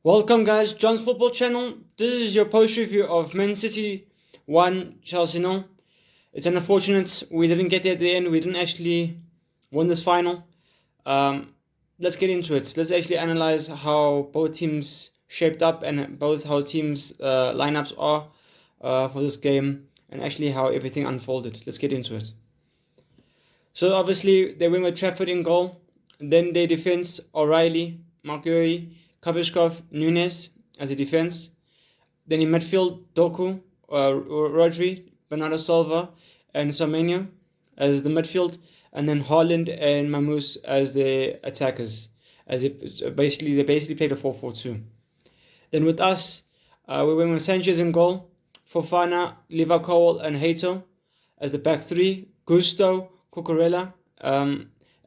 Welcome, guys. John's Football Channel. This is your post review of Man City 1, Chelsea 0. It's unfortunate we didn't get there at the end. We didn't actually win this final. Let's get into it. Let's actually analyze how both teams shaped up and both how teams' lineups are for this game and actually how everything unfolded. Let's get into it. So obviously they win with Trafford in goal. Then their defense: O'Reilly, Marguerite, Kavishkov, Nunes as a defense. Then in midfield, Doku, Rodri, Bernardo Silva, and Semenyo as the midfield, and then Haaland and Mamouche as the attackers. They basically played a 4-4-2. Then with us, we went with Sanchez in goal, Fofana, Livakovic, and Hato as the back three, Gusto, Cucurella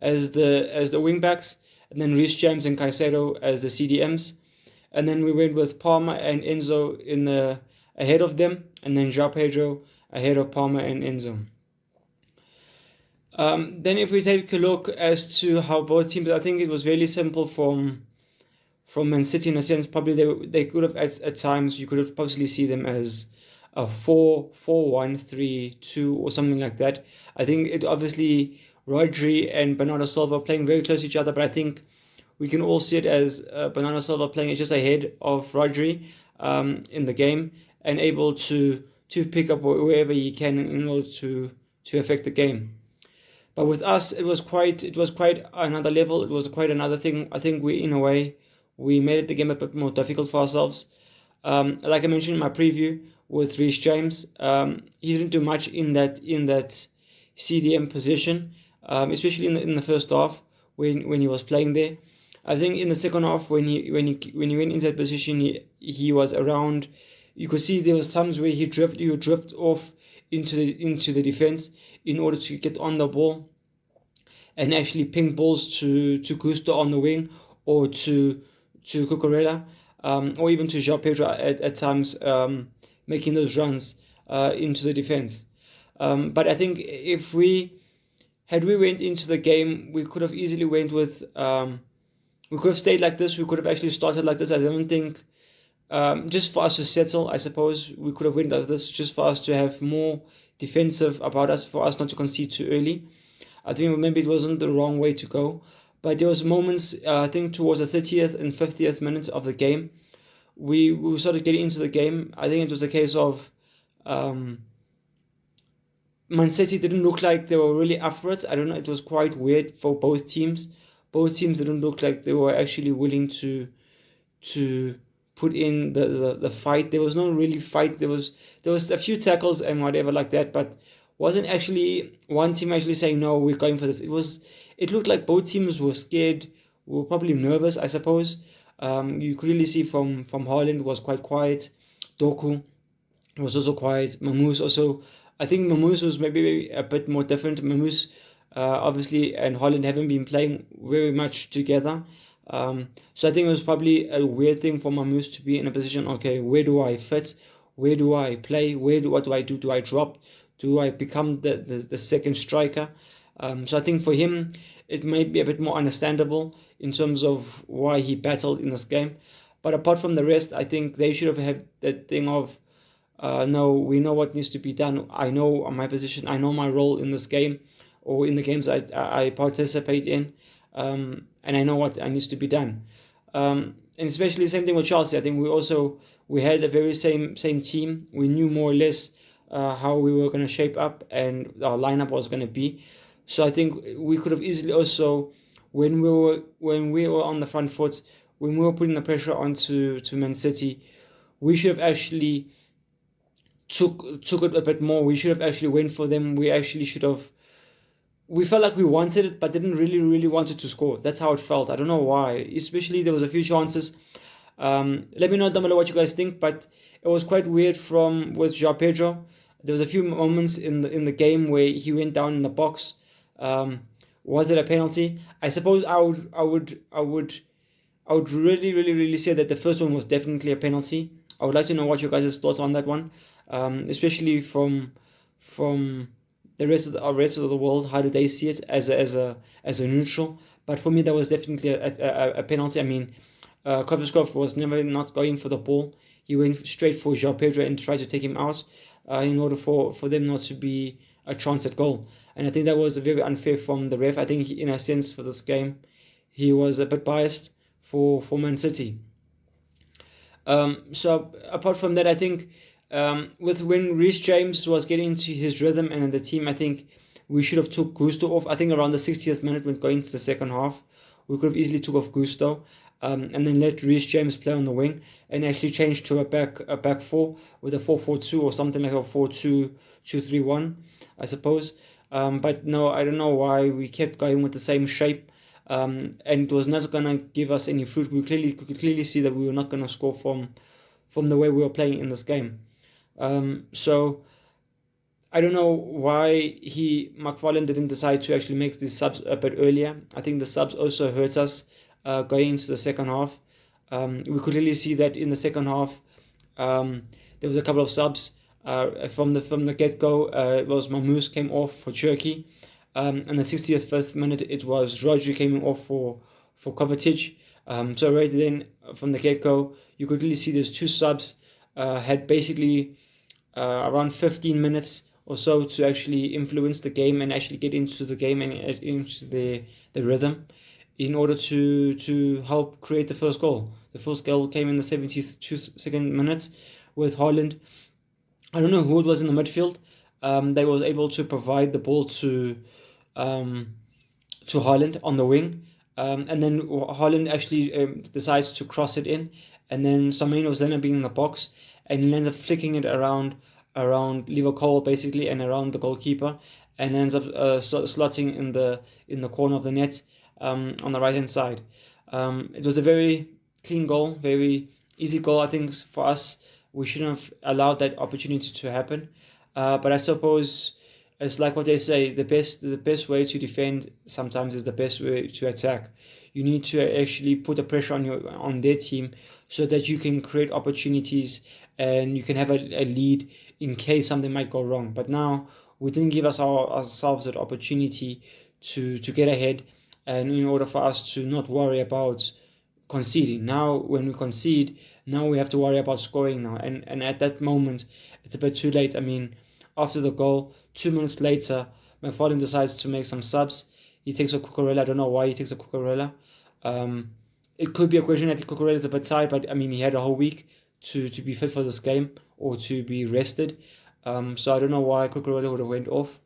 as the wing backs, and then Reece James and Caicedo as the CDMs. And then we went with Palmer and Enzo ahead of them, and then João Pedro ahead of Palmer and Enzo. Then if we take a look as to how both teams, I think it was really simple from Man City in a sense. Probably they could have at times you could have possibly see them as a 4-4-1-3-2 or something like that. I think it obviously Rodri and Bernardo Silva playing very close to each other, but I think we can all see it as Bernardo Silva playing just ahead of Rodri in the game and able to pick up wherever he can in order to affect the game. But with us, it was quite another level. It was quite another thing. I think we, in a way, we made the game a bit more difficult for ourselves. Like I mentioned in my preview with Reece James, he didn't do much in that CDM position, especially in the first half when he was playing there. I think in the second half when he went into that position, he was around. You could see there was times where he dripped off into the defense in order to get on the ball and actually ping balls to Gusto on the wing or to Cucurella, or even to João Pedro at times, making those runs into the defense. But I think if we went into the game, we could have easily went with we could have stayed like this. We could have actually started like this. I don't think just for us to settle, I suppose we could have went like this just for us to have more defensive about us, for us not to concede too early. I think maybe it wasn't the wrong way to go, but there was moments, I think towards the 30th and 50th minutes of the game, we started getting into the game. I think it was a case of Man City didn't look like they were really up for it. I don't know, it was quite weird for both teams. Both teams didn't look like they were actually willing to put in the fight. There was no really fight. There was a few tackles and whatever like that, but wasn't actually one team actually saying, no, we're going for this. It looked like both teams were scared, were probably nervous, I suppose. You could really see from Haaland was quite quiet. Doku was also quiet. Mamouche also, I think Mamouche was maybe a bit more different. Mamouche obviously and Haaland haven't been playing very much together. So I think it was probably a weird thing for Mamouche to be in a position, okay, where do I fit? Where do I play? What do I do? Do I drop? Do I become the second striker? So I think for him, it might be a bit more understandable in terms of why he battled in this game. But apart from the rest, I think they should have had that thing of, no, we know what needs to be done. I know my position. I know my role in this game or in the games I participate in. And I know what needs to be done. And especially the same thing with Chelsea. I think we had a very same team. We knew more or less how we were going to shape up and our lineup was going to be. So I think we could have easily also, when we were on the front foot, when we were putting the pressure onto Man City, we should have actually took it a bit more. We should have actually went for them. We actually should have. We felt like we wanted it, but didn't really wanted to score. That's how it felt. I don't know why. Especially there was a few chances. Let me know down below what you guys think. But it was quite weird with João Pedro. There was a few moments in the game where he went down in the box. Was it a penalty? I suppose I would really say that the first one was definitely a penalty. I would like to know what your guys' thoughts on that one, especially from the rest of the world. How do they see it as a neutral? But for me, that was definitely a penalty. I mean, Koveskov was never not going for the ball. He went straight for João Pedro and tried to take him out in order for them not to be a chance at goal. And I think that was very unfair from the ref. I think in a sense for this game, he was a bit biased for Man City. So apart from that, I think with when Reece James was getting into his rhythm and the team, I think we should have took Gusto off. I think around the 60th minute when going to the second half, we could have easily took off Gusto and then let Reece James play on the wing and actually change to a back four with a 4-4-2 or something like a 4-2-2-3-1, I suppose. But no, I don't know why we kept going with the same shape. And it was not gonna give us any fruit. We could clearly see that we were not gonna score from the way we were playing in this game. So I don't know why McFarlane didn't decide to actually make these subs a bit earlier. I think the subs also hurt us going into the second half. We could really see that in the second half. There was a couple of subs from the get-go. It was Mamouche came off for Cherki. And the 65th minute, it was Rodri coming off for Kovacic. So right then, from the get-go, you could really see those two subs had basically around 15 minutes or so to actually influence the game and actually get into the game and into the rhythm in order to help create the first goal. The first goal came in the 72nd minute with Haaland. I don't know who it was in the midfield. They was able to provide the ball to Haaland on the wing, and then Haaland actually decides to cross it in, and then Semenyo was then being in the box, and he ends up flicking it around Liverpool basically and around the goalkeeper, and ends up slotting in the corner of the net on the right hand side. It was a very clean goal, very easy goal. I think for us, we shouldn't have allowed that opportunity to happen. But I suppose it's like what they say: the best way to defend sometimes is the best way to attack. You need to actually put the pressure on their team so that you can create opportunities and you can have a lead in case something might go wrong. But now we didn't give ourselves that opportunity to get ahead, and in order for us to not worry about conceding. Now when we concede, now we have to worry about scoring now, and at that moment it's a bit too late. I mean, after the goal, 2 minutes later, McFarlane decides to make some subs. He takes a Cucurella. I don't know why he takes a Cucurella. It could be a question that Cucurella is a bit tired, but I mean, he had a whole week to be fit for this game or to be rested. So I don't know why Cucurella would have went off.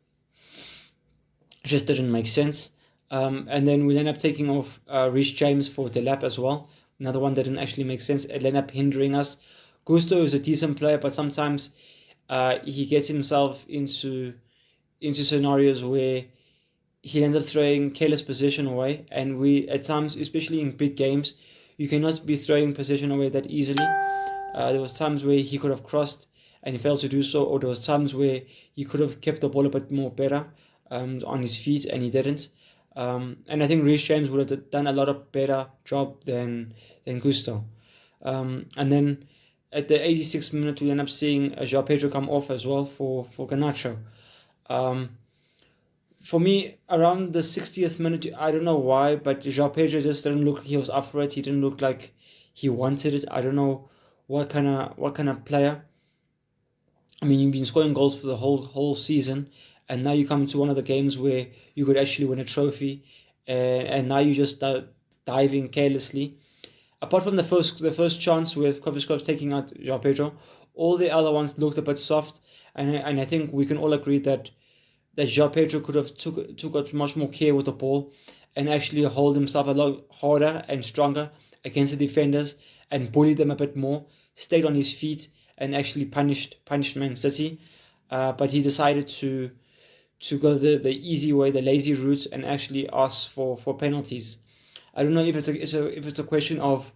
It just didn't make sense. And then we end up taking off Reece James for Delap as well. Another one that didn't actually make sense. It ended up hindering us. Gusto is a decent player, but sometimes he gets himself into scenarios where he ends up throwing careless possession away, and we at times, especially in big games, you cannot be throwing possession away that easily. There was times where he could have crossed and he failed to do so, or there was times where he could have kept the ball a bit more better on his feet and he didn't. And I think Reece James would have done a lot of better job than Gusto. And then at the 86th minute, we end up seeing João Pedro come off as well for Garnacho. For me, around the 60th minute, I don't know why, but João Pedro just didn't look like he was up for it. He didn't look like he wanted it. I don't know what kind of player. I mean, you've been scoring goals for the whole season, and now you come into one of the games where you could actually win a trophy, and now you just diving carelessly. Apart from the first chance with Koveskov taking out João Pedro, all the other ones looked a bit soft, and I think we can all agree that João Pedro could have took much more care with the ball and actually hold himself a lot harder and stronger against the defenders and bully them a bit more, stayed on his feet and actually punished Man City. But he decided to go the easy way, the lazy route, and actually ask for penalties. I don't know if it's a question of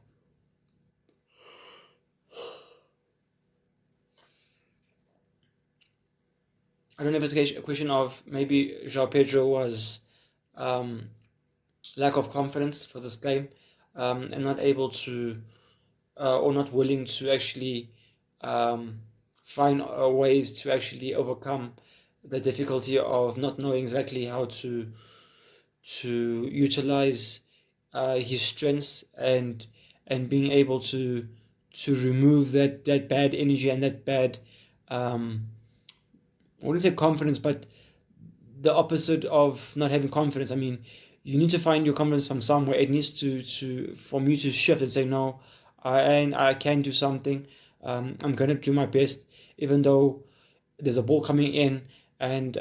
I don't know if it's a question of maybe João Pedro was lack of confidence for this game and not able to or not willing to actually find ways to actually overcome the difficulty of not knowing exactly how to utilize his strengths and being able to remove that bad energy and that bad I wouldn't say confidence, but the opposite of not having confidence. I mean, you need to find your confidence from somewhere. It needs to from you to shift and say, no, I can do something. I'm gonna do my best, even though there's a ball coming in and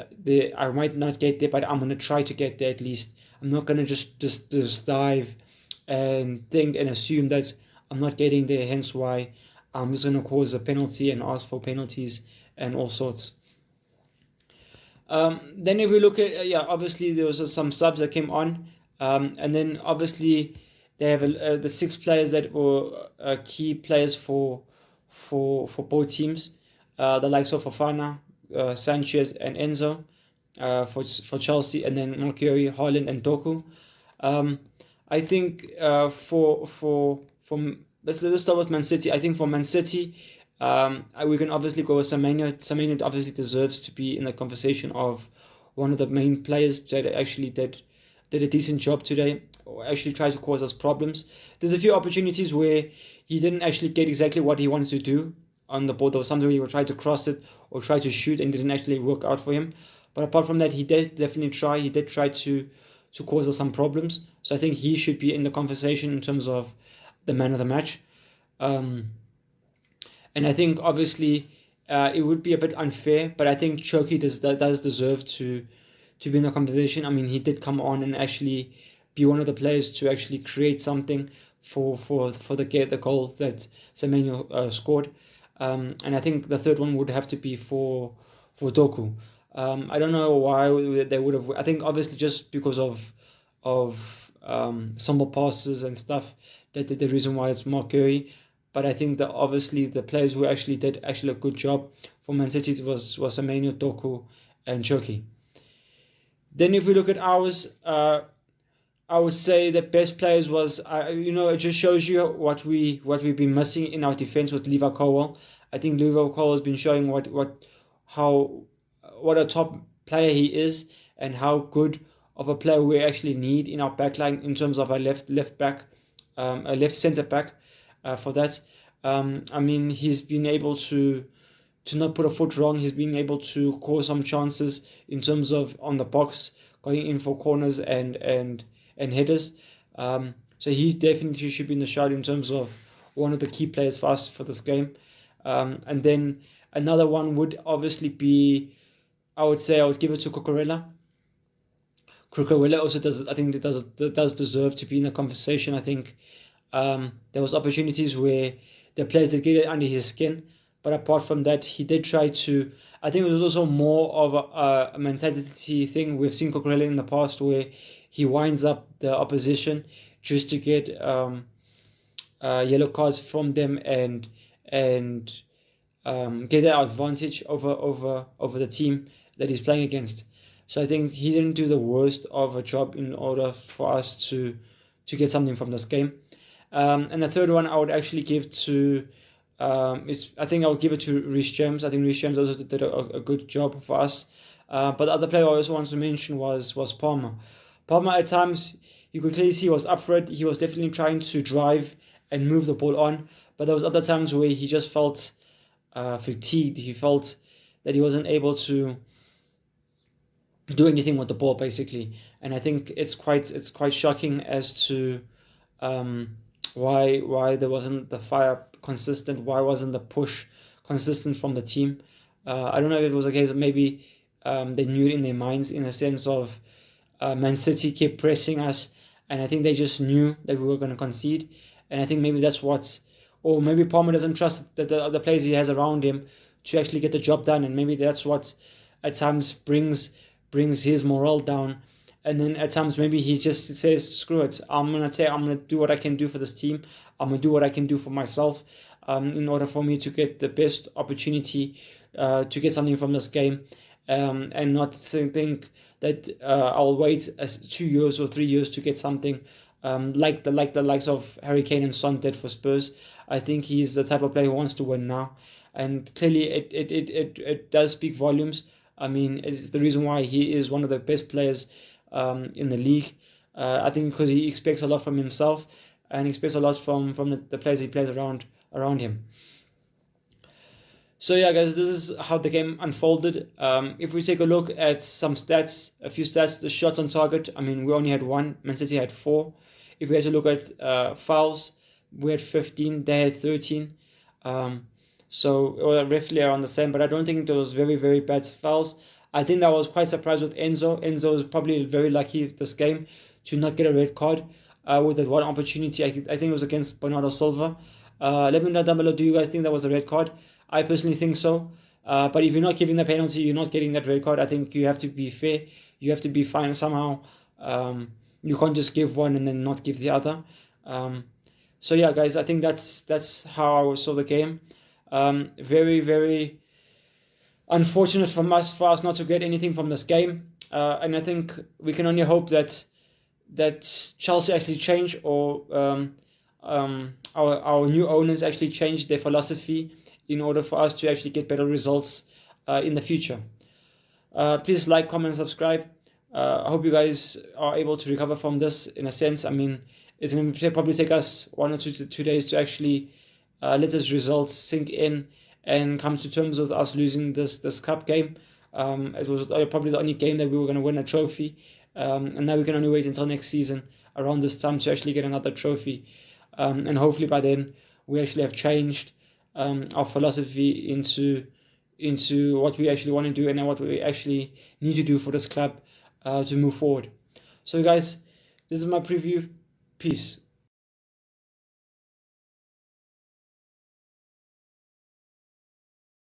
I might not get there, but I'm gonna try to get there at least. I'm not gonna just dive and think and assume that I'm not getting there. Hence why I'm just gonna cause a penalty and ask for penalties and all sorts. Then if we look at obviously there was some subs that came on, and then obviously they have the 6 players that were key players for both teams, the likes of Fofana, Sanchez, and Enzo for Chelsea, and then Mercury, Haaland, and Doku. I think let's start with Man City. I think for Man City, we can obviously go with Semenyo. Semenyo obviously deserves to be in the conversation of one of the main players that actually did a decent job today, or actually tried to cause us problems. There's a few opportunities where he didn't actually get exactly what he wanted to do on the ball. There was something where he would try to cross it or try to shoot and didn't actually work out for him. But apart from that, he did definitely try. He did try to cause us some problems. So I think he should be in the conversation in terms of the man of the match. And I think obviously it would be a bit unfair, but I think Cherki does deserve to be in the conversation. I mean, he did come on and actually be one of the players to actually create something for the goal that Semenyo scored. And I think the third one would have to be for Doku. I don't know why they would have. I think obviously just because of some passes and stuff, that the reason why it's Mark Gurry. But I think that obviously the players who actually did a good job for Man City was Semenyo, Doku, and Cherki. Then if we look at ours, I would say the best players was it just shows you what we've been missing in our defense with Levi Colwill. I think Levi Colwill has been showing what a top player he is and how good of a player we actually need in our backline in terms of a left back, a left centre back. For that, I mean, he's been able to not put a foot wrong. He's been able to cause some chances in terms of on the box, going in for corners and headers. So he definitely should be in the shout in terms of one of the key players for us for this game. And then another one would obviously be, I would give it to Cucurella. Cucurella also does deserve to be in the conversation. I think there was opportunities where the players did get under his skin, but apart from that, he did try to. I think it was also more of a mentality thing. We've seen Cucurella in the past where he winds up the opposition just to get yellow cards from them and get that advantage over the team that he's playing against. So I think he didn't do the worst of a job in order for us to get something from this game. And the third one I would actually give to I think I would give it to Reece James. I think Reece James also did a good job for us. But the other player I also want to mention was Palmer. Palmer at times you could clearly see he was up for it. He was definitely trying to drive and move the ball on, but there was other times where he just felt fatigued. He felt that he wasn't able to do anything with the ball basically, and I think it's quite shocking as to why there wasn't the fire consistent, why wasn't the push consistent from the team. I don't know if it was a case of maybe they knew it in their minds in a sense of Man City kept pressing us, and I think they just knew that we were going to concede, and I think maybe that's or maybe Palmer doesn't trust the other players he has around him to actually get the job done, and maybe that's what at times brings his morale down. And then at times maybe he just says, screw it, I'm gonna do what I can do for this team. I'm gonna do what I can do for myself in order for me to get the best opportunity to get something from this game, and not think that I'll wait 2 years or 3 years to get something like the likes of Harry Kane and Son did for Spurs. I think he's the type of player who wants to win now, and clearly it does speak volumes. I mean, it's the reason why he is one of the best players in the league. I think because he expects a lot from himself, and expects a lot from the players he plays around him. So yeah, guys, this is how the game unfolded. If we take a look at some stats, a few stats, the shots on target, I mean, we only had 1, Man City had 4. If we had to look at fouls, we had 15, they had 13. So roughly around the same, but I don't think it was very, very bad fouls. I think that was quite surprised with Enzo. Enzo was probably very lucky this game to not get a red card with that one opportunity. I think it was against Bernardo Silva. Let me know down below, do you guys think that was a red card? I personally think so. But if you're not giving the penalty, you're not getting that red card. I think you have to be fair. You have to be fine somehow. You can't just give one and then not give the other. So yeah, guys, I think that's how I saw the game. Very, very unfortunate for us not to get anything from this game. And I think we can only hope that Chelsea actually change, or our new owners actually change their philosophy in order for us to actually get better results in the future. Please like, comment, subscribe. I hope you guys are able to recover from this in a sense. I mean, it's going to probably take us 1 or 2 days to actually let this results sink in and come to terms with us losing this cup game. It was probably the only game that we were going to win a trophy. And now we can only wait until next season around this time to actually get another trophy. And hopefully by then we actually have changed our philosophy into what we actually want to do and what we actually need to do for this club to move forward. So guys, this is my preview. Peace.